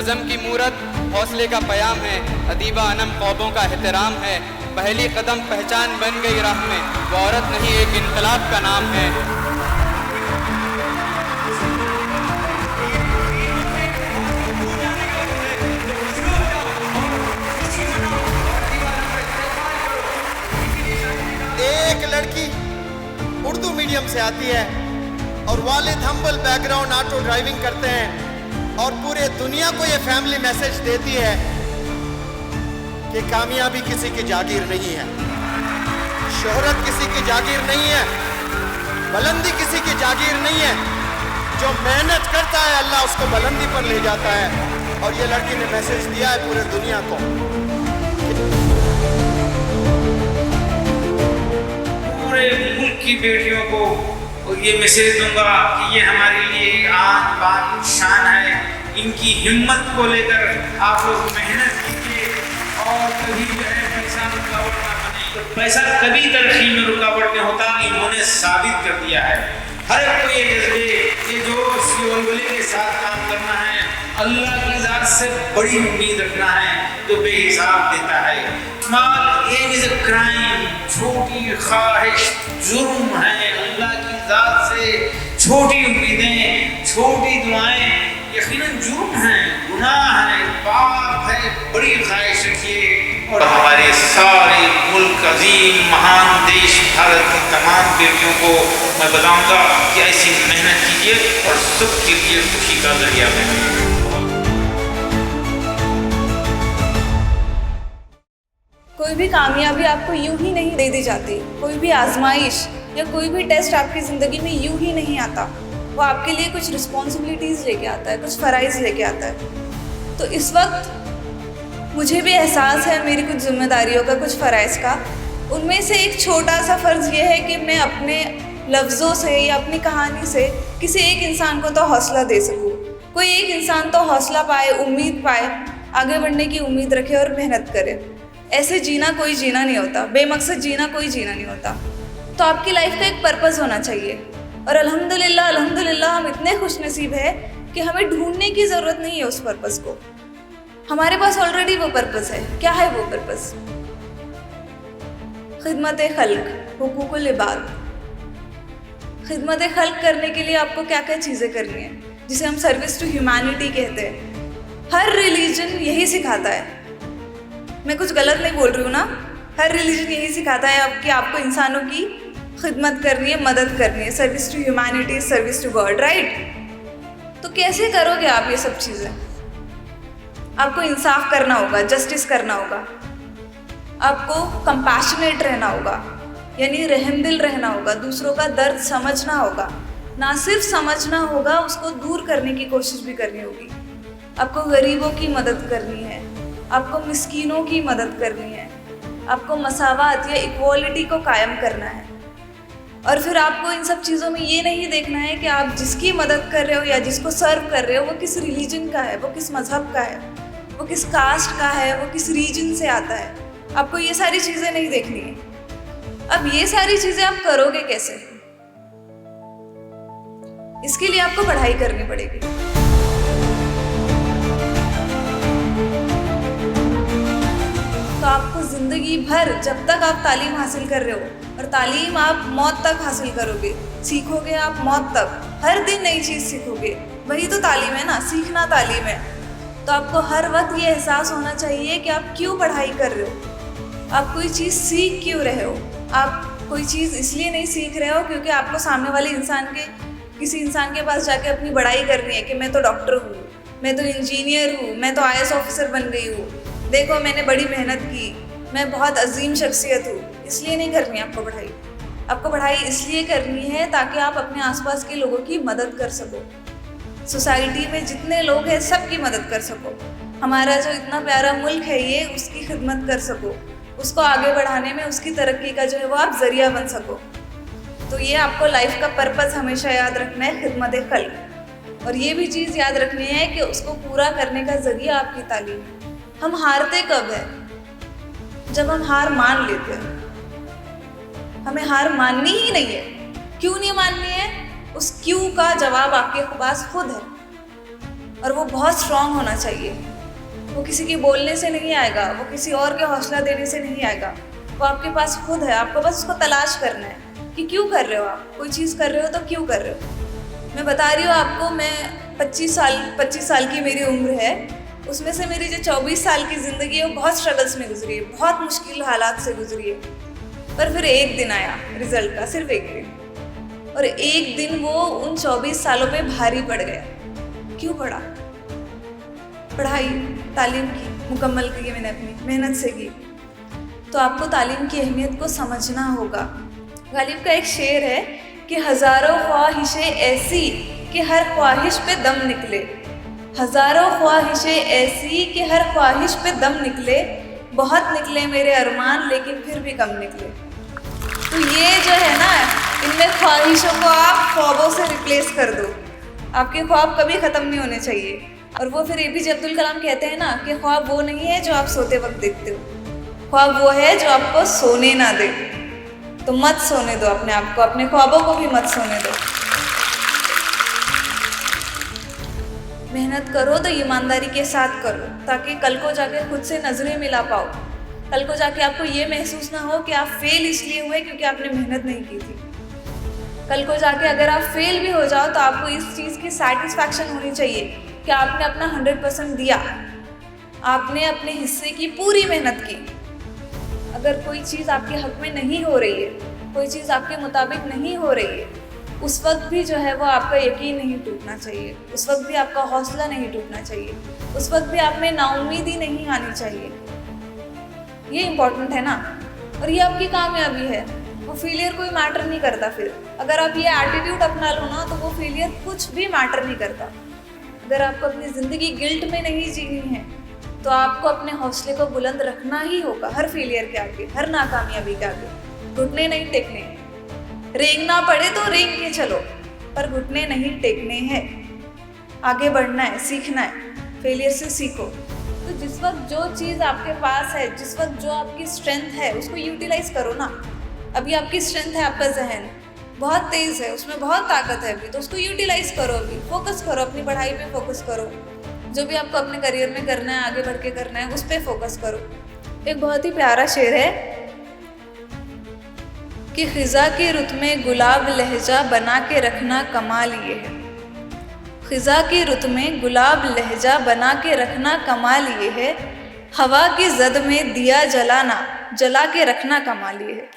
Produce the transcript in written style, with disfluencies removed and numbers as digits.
अज़म की मूरत हौसले का पयाम है, अदीबा अनम ख्वाबों का एहतराम है। पहली कदम पहचान बन गई राह में, वो औरत नहीं एक इनकलाब का नाम है। एक लड़की उर्दू मीडियम से आती है और वालिद हम्बल बैकग्राउंड ऑटो ड्राइविंग करते हैं और पूरे दुनिया को ये फैमिली मैसेज देती है कि कामयाबी किसी की जागीर नहीं है, शोहरत किसी की जागीर नहीं है, बुलंदी किसी की जागीर नहीं है। जो मेहनत करता है अल्लाह उसको बुलंदी पर ले जाता है। और ये लड़की ने मैसेज दिया है पूरे दुनिया को। पूरे मुल्क की बेटियों को ये मैसेज दूंगा कि ये हमारे लिए आन बान शान है। इनकी हिम्मत को लेकर आप लोग मेहनत कीजिए और कभी जो है पैसा रुकावट ना बने। तो पैसा कभी तरक्की में रुकावट नहीं होता, इन्होंने साबित कर दिया है। हर एक को ये जज्बे, ये जोश, ये वल्वले के साथ काम करना है। अल्लाह की ज़ात से बड़ी उम्मीद रखना है तो बेहिसाब देता है। Small age is a crime, छोटी ख्वाहिश जुर्म है। अल्लाह की ज़ात से छोटी उम्मीदें, छोटी दुआएं यकीनन जुर्म है, गुनाह है, पाप है। बड़ी ख्वाहिश रखिए और हमारे सारे मुल्क अजीम महान देश भारत की तमाम बेटियों को मैं बताऊंगा कि ऐसी मेहनत कीजिए और सबके लिए खुशी का जरिया बनिए। कोई भी कामयाबी आपको यूं ही नहीं दे दी जाती। कोई भी आजमाइश या कोई भी टेस्ट आपकी ज़िंदगी में यूं ही नहीं आता। वो आपके लिए कुछ रिस्पॉन्सिबिलिटीज़ लेके आता है, कुछ फ़राइज़ लेके आता है। तो इस वक्त मुझे भी एहसास है मेरी कुछ जिम्मेदारियों का, कुछ फ़राइज़ का। उनमें से एक छोटा सा फ़र्ज़ ये है कि मैं अपने लफ्ज़ों से या अपनी कहानी से किसी एक इंसान को तो हौसला दे सकूँ। कोई एक इंसान तो हौसला पाए, उम्मीद पाए, आगे बढ़ने की उम्मीद रखे और मेहनत करे। ऐसे जीना कोई जीना नहीं होता, बेमकसद जीना कोई जीना नहीं होता। तो आपकी लाइफ का एक पर्पज़ होना चाहिए। और अल्हम्दुलिल्लाह हम इतने खुशनसीब है कि हमें ढूंढने की ज़रूरत नहीं है उस पर्पज़ को। हमारे पास ऑलरेडी वो पर्पज़ है। क्या है वो पर्पज़? खिदमत खल्क, हुकूकुल इबाद। खिदमत खल्क करने के लिए आपको क्या क्या चीज़ें करनी है, जिसे हम सर्विस टू ह्यूमैनिटी कहते हैं। हर रिलीजन यही सिखाता है। मैं कुछ गलत नहीं बोल रही हूँ ना? हर रिलीजन यही सिखाता है कि आपको इंसानों की खिदमत करनी है, मदद करनी है। Service to humanity, service to God, right? तो कैसे करोगे आप ये सब चीज़ें? आपको इंसाफ करना होगा, जस्टिस करना होगा, आपको कंपैशनेट रहना होगा, यानी रहमदिल रहना होगा, दूसरों का दर्द समझना होगा। ना सिर्फ समझना होगा, उसको दूर करने की कोशिश भी करनी होगी। आपको गरीबों की मदद करनी है, आपको मिस्कीनों की मदद करनी है, आपको मसावात या इक्वालिटी को कायम करना है। और फिर आपको इन सब चीज़ों में ये नहीं देखना है कि आप जिसकी मदद कर रहे हो या जिसको सर्व कर रहे हो वो किस रिलीजन का है, वो किस मज़हब का है, वो किस कास्ट का है, वो किस रीजन से आता है। आपको ये सारी चीज़ें नहीं देखनी है। अब ये सारी चीज़ें आप करोगे कैसे? इसके लिए आपको पढ़ाई करनी पड़ेगी। तो आपको ज़िंदगी भर जब तक आप तालीम हासिल कर रहे हो, और तालीम आप मौत तक हासिल करोगे, सीखोगे आप मौत तक, हर दिन नई चीज़ सीखोगे। वही तो तालीम है ना, सीखना तालीम है। तो आपको हर वक्त ये एहसास होना चाहिए कि आप क्यों पढ़ाई कर रहे हो, आप कोई चीज़ सीख क्यों रहे हो। आप कोई चीज़ इसलिए नहीं सीख रहे हो क्योंकि आपको सामने वाले किसी इंसान के पास जाके अपनी बड़ाई करनी है कि मैं तो डॉक्टर हूँ, मैं तो इंजीनियर हूँ, मैं तो IAS ऑफिसर बन गई हूँ, देखो मैंने बड़ी मेहनत की, मैं बहुत अजीम शख्सियत हूँ। इसलिए नहीं करनी है आपको पढ़ाई। आपको पढ़ाई इसलिए करनी है ताकि आप अपने आसपास के लोगों की मदद कर सको, सोसाइटी में जितने लोग हैं सबकी मदद कर सको। हमारा जो इतना प्यारा मुल्क है ये, उसकी खिदमत कर सको, उसको आगे बढ़ाने में उसकी तरक्की का जो है वो आप ज़रिया बन सको। तो ये आपको लाइफ का पर्पज़ हमेशा याद रखना है, खिदमत खल्क। और ये भी चीज़ याद रखनी है कि उसको पूरा करने का ज़रिया आपकी तालीम है। हम हारते कब है? जब हम हार मान लेते हैं। हमें हार माननी ही नहीं है। क्यों नहीं माननी है? उस क्यों का जवाब आपके पास खुद है। और वो बहुत स्ट्रांग होना चाहिए। वो किसी के बोलने से नहीं आएगा, वो किसी और के हौसला देने से नहीं आएगा, वो आपके पास खुद है। आपको बस उसको तलाश करना है कि क्यों कर रहे हो आप कोई चीज़ कर रहे हो तो क्यों कर रहे हो। मैं बता रही हूँ आपको, मैं 25 साल की मेरी उम्र है, उसमें से मेरी जो 24 साल की ज़िंदगी है वो बहुत स्ट्रगल्स में गुजरी है, बहुत मुश्किल हालात से गुजरी है। पर फिर एक दिन आया रिजल्ट का, सिर्फ एक दिन, और एक दिन वो उन 24 सालों पे भारी पड़ गया। क्यों पड़ा? पढ़ाई, तालीम की मुकम्मल की मैंने, अपनी मेहनत से की। तो आपको तालीम की अहमियत को समझना होगा। गालिब का एक शेर है कि हज़ारों ख्वाहिशें ऐसी कि हर ख्वाहिश पे दम निकले, हज़ारों ख्वाहिशें ऐसी कि हर ख्वाहिश पे दम निकले, बहुत निकले मेरे अरमान लेकिन फिर भी कम निकले। तो ये जो है ना, इनमें ख्वाहिशों को आप ख्वाबों से रिप्लेस कर दो। आपके ख्वाब कभी ख़त्म नहीं होने चाहिए। और वो फिर APJ अब्दुल कलाम कहते हैं ना कि ख्वाब वो नहीं है जो आप सोते वक्त देखते हो, ख्वाब वो है जो आपको सोने ना दे। तो मत सोने दो अपने आप को, अपने ख्वाबों को भी मत सोने दो। मेहनत करो तो ईमानदारी के साथ करो, ताकि कल को जाके खुद से नज़रें मिला पाओ। कल को जाके आपको ये महसूस ना हो कि आप फेल इसलिए हुए क्योंकि आपने मेहनत नहीं की थी। कल को जाके अगर आप फेल भी हो जाओ तो आपको इस चीज़ की सेटिस्फैक्शन होनी चाहिए कि आपने अपना 100% दिया, आपने अपने हिस्से की पूरी मेहनत की। अगर कोई चीज़ आपके हक में नहीं हो रही है, कोई चीज़ आपके मुताबिक नहीं हो रही है, उस वक्त भी जो है वो आपका यकीन नहीं टूटना चाहिए, उस वक्त भी आपका हौसला नहीं टूटना चाहिए, उस वक्त भी आप में नाउम्मीदी नहीं आनी चाहिए। ये इम्पोर्टेंट है ना, और ये आपकी कामयाबी है। वो फेलियर कोई मैटर नहीं करता। फिर अगर आप ये एटीट्यूड अपना लो ना, तो वो फेलियर कुछ भी मैटर नहीं करता। अगर आपको अपनी ज़िंदगी गिल्ट में नहीं जीनी है तो आपको अपने हौसले को बुलंद रखना ही होगा, हर फेलियर के आगे, हर नाकामयाबी के आगे। घुटने नहीं टेकने, रेंगना पड़े तो रेंग के चलो, पर घुटने नहीं टेकने हैं। आगे बढ़ना है, सीखना है, फेलियर से सीखो। तो जिस वक्त जो चीज़ आपके पास है, जिस वक्त जो आपकी स्ट्रेंथ है, उसको यूटिलाइज करो ना। अभी आपकी स्ट्रेंथ है आपका जहन, बहुत तेज़ है, उसमें बहुत ताकत है अभी, तो उसको यूटिलाइज करो। अभी फोकस करो, अपनी पढ़ाई पे फोकस करो, जो भी आपको अपने करियर में करना है, आगे बढ़ के करना है, उस पर फोकस करो। एक बहुत ही प्यारा शेर है कि खिज़ा की रुत में गुलाब लहजा बना के रखना कमाल ये है। खिज़ा की रुत में गुलाब लहजा बना के रखना कमाल ये है, हवा की जद में दिया जलाना जला के रखना कमाल ये है।